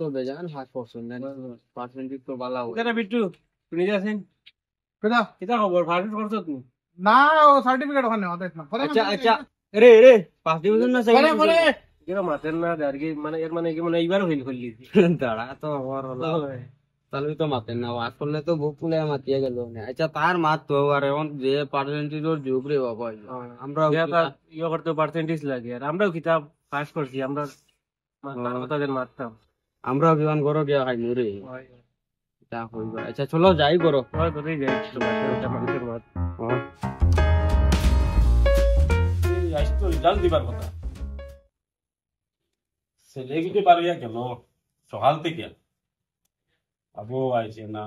তো বেজান 5% পার্সেন্টেজ তো ভালো হয় কেটা বিট্টু শুনি যাছেন কেডা কিতা খবর ফার্স্ট করছ তুমি না ও সার্টিফিকেট ওখানে ওদের না আচ্ছা আচ্ছা রে রে 5 ডিভিশন না পরে পরে এরা মাতেন না আর কি মানে এর মানে কি মানে এইবারও ফেল করলি দাঁড়া তো হওয়ার হলো তাহলে তো মাতেন না ওয়াজ করলে তো বুক ফুলে মাতিয়ে গেল না আচ্ছা তার মাত তো আর এখন যে পার্সেন্টেজের যুগ রে বাবা আমরা ইয়ে করতে পার্সেন্টেজ লাগে আর আমরাও কিতাব পাস করছি আমরা তাদের মারতাম আমরা বিমান করো গিয়া খাই রে তা হইবা আচ্ছা চলো যাই করো হয় কোথায় যাই তোমার মানুষের মাত আজ তো রেজাল্ট দিবার কথা ছেলে কিছু পারিয়া গেল সকাল থেকে আবো আইছে না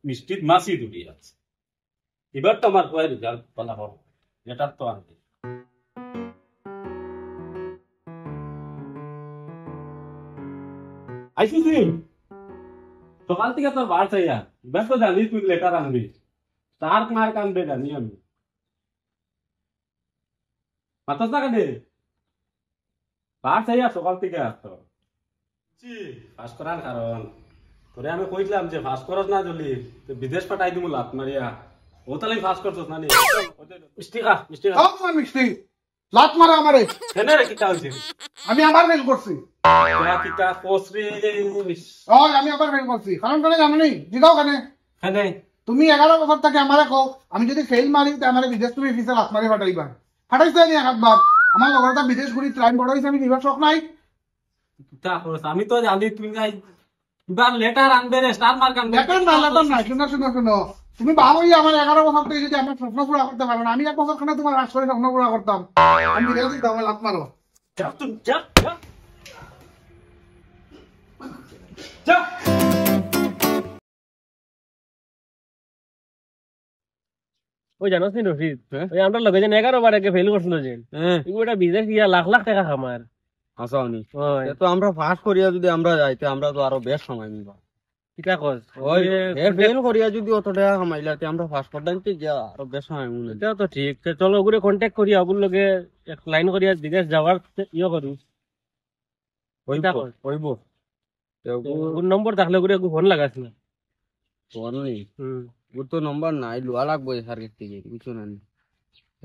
মিষ্টির মাসি দুটি আছে এবার তো আমার কয় রেজাল্ট বলা হোক এটার তো আনবে আইসি সকাল থেকে তোর বার চাইয়া এবার তো জানি তুই লেটার আনবি তার মার কানবে জানি আমি মাতাস না কাঁদে বার চাইয়া সকাল থেকে আসতো ফাঁস করার কারণ তোরে আমি কইছিলাম যে ফাঁস করস না যদি বিদেশ পাঠাই দিব লাত মারিয়া ও তাহলে ফাঁস করছস না নি মিষ্টি খা আমার মিষ্টি লাত মারা আমারে কেন রে কিতা হইছে আমি আমার ফেল করছি কিতা কোস রে ওই আমি আবার ফেল করছি কারণ করে জানো নি জিগাও কেন হ্যাঁ তুমি 11 বছর থেকে আমারে কও আমি যদি ফেল মারি তে আমারে বিদেশ তুমি ফিসে লাত মারি ফাটাইবা ফাটাইছে নি একবার আমার লগরটা বিদেশ ঘুরি ট্রাইন বড় হইছে আমি দিবার শখ নাই কিতা করছ আমি তো জানি তুই যাই এবার লেটার আনবে রে স্টার মার্ক আনবে লেটার না শুনো তুমি ভাবোই আমার 11 বছর থেকে যদি আমার স্বপ্ন পুরা করতে পারবে না আমি 1 বছর খানে তোমার রাজ করে স্বপ্ন পুরা করতাম আমি বিদেশ দিতাম লাত মারো যা তুই যা ওই জানোস নি রশিদ ওই আমরা লগে যে 11 বার আগে ফেল করছিল যে এগুলো বিদেশ গিয়া লাখ লাখ টাকা কামার আসাওনি তো আমরা পাস করিয়া যদি আমরা যাইতে আমরা তো আরো বেশ সময় নিবা কিতা কস ওই ফেল করিয়া যদি অত টাকা কামাইলাতে আমরা পাস করতে গিয়া আরো বেশ সময় মনে এটাও তো ঠিক চলো ওগুলো কন্ট্যাক্ট করি ওগুলো লগে এক লাইন করিয়া বিদেশ যাওয়ার ইয়ে করি হইব ওর নম্বর থাকলে ওগুলো ফোন লাগাস না ফোন নেই ওর তো নম্বর নাই লোয়া লাগবে স্যার কাছ থেকে কিছু না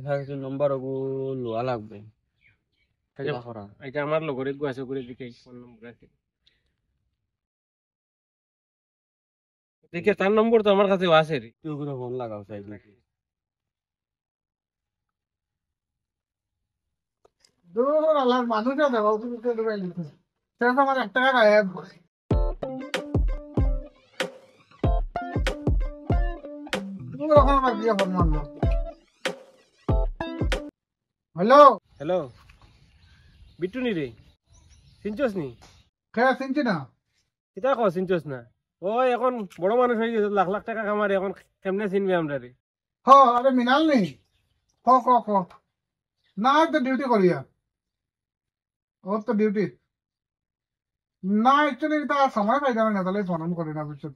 স্যার কাছে নম্বর ওগু লোয়া লাগবে এটা আমার লগরে গো আছে করে দিকে ফোন নম্বর আছে দেখে তার নম্বর তো আমার কাছে আছে রে তুই ওগুলো ফোন লাগাও চাই নাকি দূর আল্লাহর মানুষও দেবো তুমি তো দেবে সেটা আমার 1 টাকা গায়েব তুমি ওখানে আমার দিয়ে ফোন মারলো হ্যালো হ্যালো বিট্টু নি রে চিনছস নি কে চিনছি না কিতা কস চিনছস না ওই এখন বড় মানুষ হয়ে গেছে লাখ লাখ টাকা কামারে এখন কেমনে চিনবে আমরা রে আরে মিনাল নেই ক না তো ডিউটি করিয়া ওর তো ডিউটি না একচুয়ালি তার সময় পাই যাবে না তাহলে ফোন করি না বুঝছো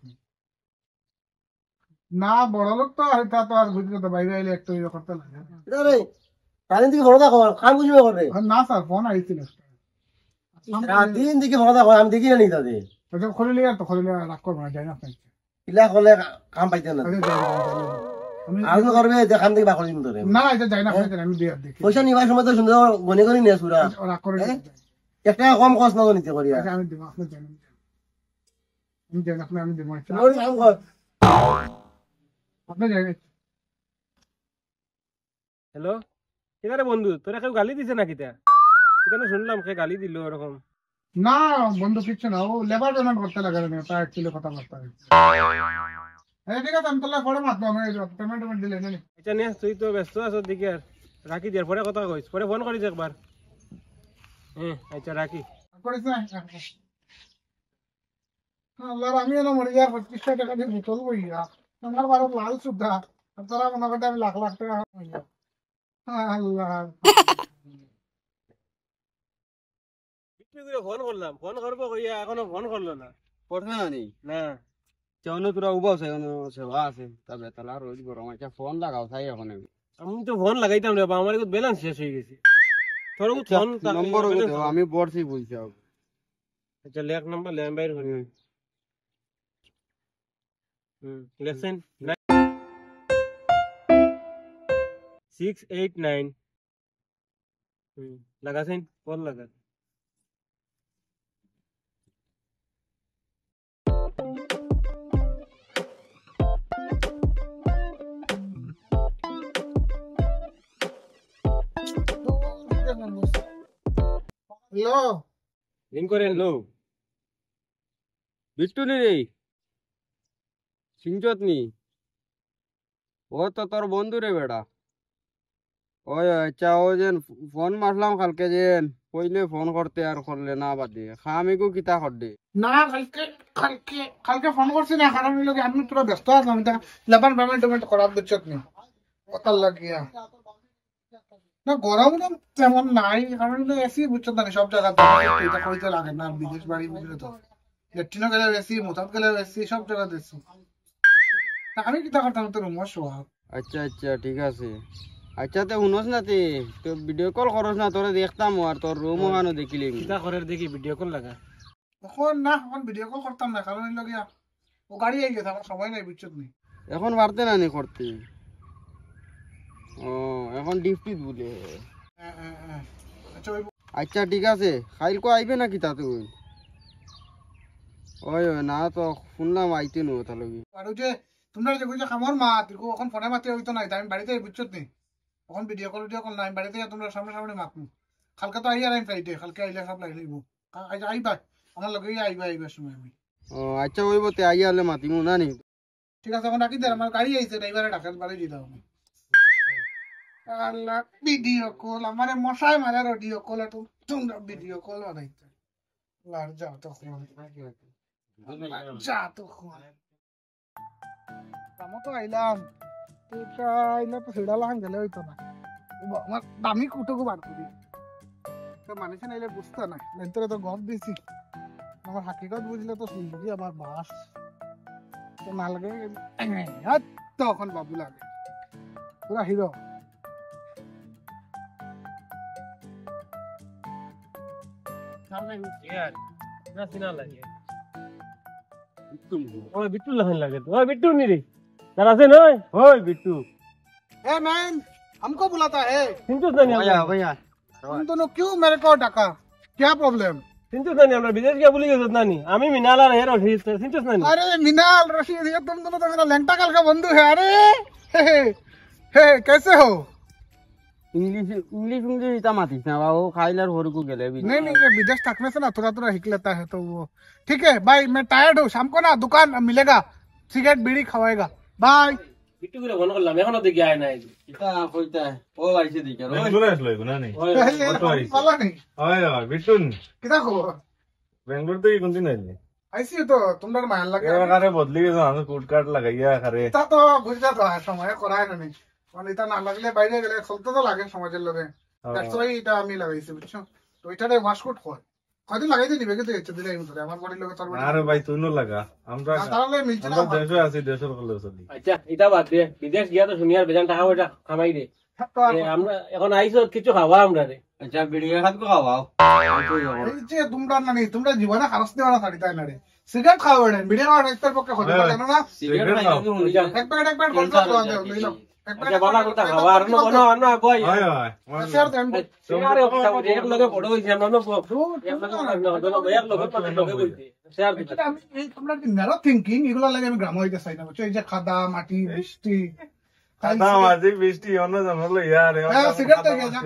না বড় লোক তো তা তো আর বুঝলো তো বাইরে আইলে একটু ইয়ে করতে লাগে কালিন দিকে ভরদা কর কাম বুঝবে করে না স্যার ফোন আইছিল দিন দিকে ভরদা কর আমি দেখি না নি তাদের এটা খুলে রাগ করবো না যাই না ইলা করলে কাম পাইতে না আর করবে দেখান দিকে বাকর দিন ধরে না এটা যাই না আমি দিয়ে দেখি পয়সা নিবার সময় তো সুন্দর গনে গনে নিয়ে সুরা রাগ করে একটা কম কষ্ট না নিতে করিয়া আমি দেবো আপনি জানেন আমি দেবো কাম কর আপনি জানেন হ্যালো কিনারে বন্ধু তোরা কেউ গালি দিছে নাকি তা এখানে শুনলাম সে গালি দিল এরকম না বন্ধু কিচ্ছু না ও লেবার পেমেন্ট করতে লাগে না তা অ্যাকচুয়ালি কথা বলতে হবে ঠিক আছে আমি তাহলে পরে মাতবো আমি পেমেন্ট দিলে না আচ্ছা নিয়ে তুই তো ব্যস্ত আছো দিকে আর রাখি দিয়ার পরে কথা কইস পরে ফোন করিস একবার আচ্ছা রাখি করিস না আল্লাহ আমি না মরে যাওয়ার 25 টাকা দিয়ে বোতল বইয়া আমার বারো লাল সুদ্ধা তারা মনে করতে আমি লাখ লাখ টাকা আল্লাহ ফোন করলাম ফোন করবো কইয়া এখনো ফোন করলো না করছে না নি না কেউনো তোরা উবাও আছে সেবা আছে তবে তাহলে আর রোজ গরম আচ্ছা ফোন লাগাও চাই এখন আমি তো ফোন লাগাইতাম রে আমার ব্যালেন্স শেষ হয়ে গেছে তোর ফোন নম্বর আমি বলছি বুঝছি আচ্ছা লেখ নাম্বার লেন বাইর হই লেসেন 689 লাগাছেন কোন লাগা হ্যালো লিং করেন লো বিট্টু নি রে সিংচত নি ও তো তোর বন্ধু রে বেটা ওই আচ্ছা ও যেন ফোন মারলাম কালকে যেন কইলে ফোন করতে আর করলে না বাদে খামিগু কিতা করদে না কালকে ফোন করছি না কারণ হইলো কি আমি পুরো ব্যস্ত আছিলাম এটা লেবার পেমেন্ট করার দিচ্ছত নি কত লাগিয়া না গরম তো তেমন নাই কারণ এসি বুঝছো না সব জায়গাতে এটা কইতে লাগে না বিদেশ বাড়ি বুঝলে তো লেট্রিনও গেলে এসি মোতাব গেলে এসি সব জায়গাতে এসি আমি কিতা করতাম তো রুম শোয়া আচ্ছা আচ্ছা ঠিক আছে আচ্ছা তে শুনস না তে তো ভিডিও কল করস না তোরে দেখতাম আর তোর রুম ওখানে দেখিলি কিতা করে দেখি ভিডিও কল লাগা এখন ভিডিও কল করতাম না কারণ হইলো গিয়া ও গাড়ি আই গেছে আমার সময় নাই বুঝছো নি এখন পারতে না নি করতে ও এখন ডিউটিত বলে আচ্ছা ওই আচ্ছা ঠিক আছে খাইল কো আইবে না কিতা তুই ওই না তো শুনলাম আইতে নো তাহলে আর ওই যে তোমরা যে কইছো খামর মা তুই এখন ফোনে মাতি হইতো না আমি বাড়িতে বুঝছো নি এখন ভিডিও কল না আমি বাড়িতে তোমরা সামনে সামনে মাতমু কালকে তো আইয়া রাইম ফ্রাইডে কালকে আইলে সব লাইব আইবা আমার লগে আইবা সময় আমি ও আচ্ছা ওই বতে আইয়া হলে মাতিমু না নি ঠিক আছে এখন রাখি দে আমার গাড়ি আইছে ড্রাইভারে ঢাকার বাড়ি দিতে হবে আল্লাহ ভিডিও কল আমারে মশাই মারার ভিডিও কল তো তোমরা ভিডিও কল বানাইতে লার যাও তো যা তো আমি তো আইলাম আইলে তো সেটা লাগান গেলে হইতো না আমার দামি কুটোকে বার করি মানুষ নাইলে বুঝতে না তোরা তো গপ দিছি আমার হাকিকত বুঝলে তো শুনবো কি আমার বাস তো না লাগে তখন বাবু লাগে পুরা হিরো বিট্টু লাগান লাগে তো ওই বিট্টু নি রে তার আছে নয় ওই বিট্টু ए मैन हमको बुलाता है চিন্তুস না নি भैया भैया तुम दोनों क्यों मेरे को डाका क्या प्रॉब्लम চিন্তুস না নি আমরা বিদেশ গিয়ে বলি গেছত না নি আমি মিনাল আর হের অফিস চিন্তুস না নি अरे मिनाल रशीद ये तुम दोनों तो मेरा लंगटा काल का बंधु है अरे हे कैसे हो इंग्लिश इंग्लिश इंग्लिश इतना मातिस ना बाबू खाइलर होर को गेले भी नहीं ये विदेश तकने से ना थोड़ा थोड़ा हिक लेता है तो वो ठीक है भाई मैं टायर्ड हूँ शाम को ना दुकान मिलेगा सिगरेट बीड़ी खवाएगा बाय বিট্টু করে ফোন করলাম এখনো দেখি আয় নাই इतना कोईता है ओ आइसे दिखे रो বেঙ্গলোরে আসলো এগুলো না वाला नहीं হয় হয় বিটুন कितना खबर বেঙ্গলোর থেকে কোনদিন আইলি ऐसी तो तुम लोग मार लगे এবারে বদলি গেছে আমি কুট কাট লাগাইয়া খারে তা তো বুঝতে তো সময় করায় না নি মানে এটা না লাগলে বাইরে গেলে চলতে তো লাগে সমাজের লোকে দ্যাটস ওয়াই এটা আমি লাগাইছি বুঝছো তো এটারে ওয়াশকোট হয় কয়দিন লাগাইতে দিবে কিন্তু এত দিলে ধরে আমার বাড়ির লোকে তোর আরে ভাই তুই নো লাগা আমরা তাহলে মিলছে না আমরা দেশে আছি দেশের কলে চলি আচ্ছা এটা বাদ দে বিদেশ গিয়া তো শুনিয়ার বেজান টাকা ওটা কামাই দে তো আমরা এখন আইছো কিছু খাওয়া আমরা রে अच्छा वीडियो खात को खावाओ এই যে তোমরা না নি তোমরা জীবনে খারাপ দেওয়া না ছাড়িতে না রে সিগারেট খাওয়া না ভিডিও আর একটা পক্ষে হতে পারে না सिगरेट खाई तो होनी चाहिए এক প্যাকেট বন্ধ করে দাও লইলাম আচ্ছা বালা কথা খাওয়া আর নো কোনো না কই হয় হয় শেয়ার দেন আরে এক লগে পড়ো হইছে আমরা নো এক লগে এক লগে পাঁচ লগে বলছি শেয়ার দিতে তোমরা কি ন্যারো থিংকিং এগুলো লাগে আমি গ্রাম হইতে চাই না বুঝছো এই যে খাদা মাটি বৃষ্টি না মাঝে বৃষ্টি অন্য জন হলো ইয়ার হ্যাঁ, সিগারেট থেকে যা।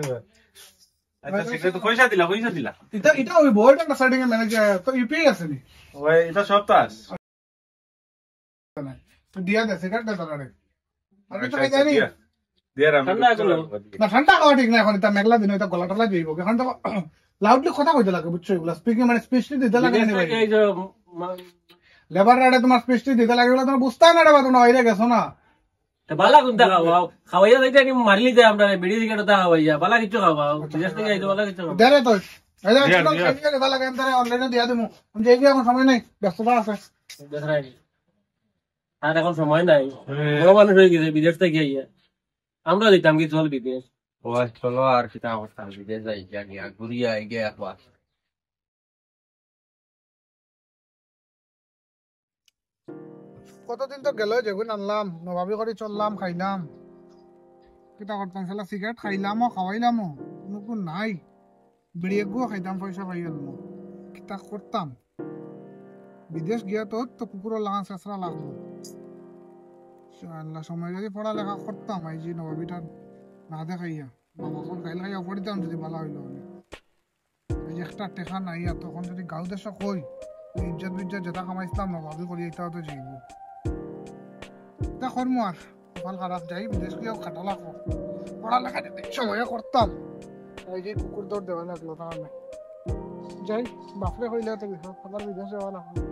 আচ্ছা সিগারেট পয়সা দিলা এটা এটা ওই বোর্ড একটা সাইডিং এ ম্যানেজার তো ইউপিআই আছে নি ওই এটা সপ্তাহ তো দিয়া দে সিগারেট দে তারে আর কিছু খাই জানি দেয়ার আমি ঠান্ডা করো। না ঠান্ডা খাওয়া ঠিক না এখন এটা মেঘলা দিন এটা গলা টলা যাইব এখন তো লাউডলি কথা কইতে লাগে বুঝছো এগুলা স্পিকিং মানে স্পেশালি দিতে লাগে নি ভাই এই যে লেবার রাডে তোমার স্পেশালি দিতে লাগে বলে তোমার বুঝতা না রে বা তোমরা বাইরে গেছো না বালা কোনটা খাওয়াও খাওয়াইয়া যাইতে কি মারলি যায় আমরা বিড়ি সিগারেট তা খাওয়াইয়া বালা কিছু খাওয়াও বিদেশ থেকে আইতো বালা কিছু খাওয়াও দেরে তো এই যে দিয়া, ছোট দিয়া। খাইয়ে দিতে লাগে এন্টারে অনলাইনে দিয়া দিমু আমি যাই এখন সময় নাই ব্যস্ততা আছে দেখাই আর এখন সময় নাই বড় মানুষ হয়ে গেছে বিদেশ থেকে আইয়া আমরা দিতাম কি চল বিদেশ ओए चलो यार कितना होता है विदेश जाइए गया गुड़िया आई गया কতদিন তো গেল যেগুন আনলাম নবাবি করে চললাম খাইলাম কিতা করতাম সালা সিগারেট খাইলামও খাওয়াইলামও কোনো নাই বিড়ি এগুলো খাইতাম পয়সা পাই গেল কিতা করতাম বিদেশ গিয়া তো কুকুরের লাগান শেষরা লাগবো আল্লাহ সময় যদি পড়ালেখা করতাম এই যে নবাবিটার না দেখাইয়া বাবাখন গাইল খাইয়া পড়িতাম যদি ভালো হইল এই যে একটা টেকা নাই আর তখন যদি গাঁও দেশ কই ইজ্জত বিজ্জত যেটা কামাইছিলাম নবাবি করি এটাও তো যাইব তা করমু আর কপাল খারাপ যাই বিদেশ গিয়েও খাটা লাগবো পড়ালেখা যদি সময়ে করতাম এই যে কুকুর দৌড় দেওয়া লাগলো তাহলে যাই বাপরে হইলে তো বিদেশ যাওয়া লাগলো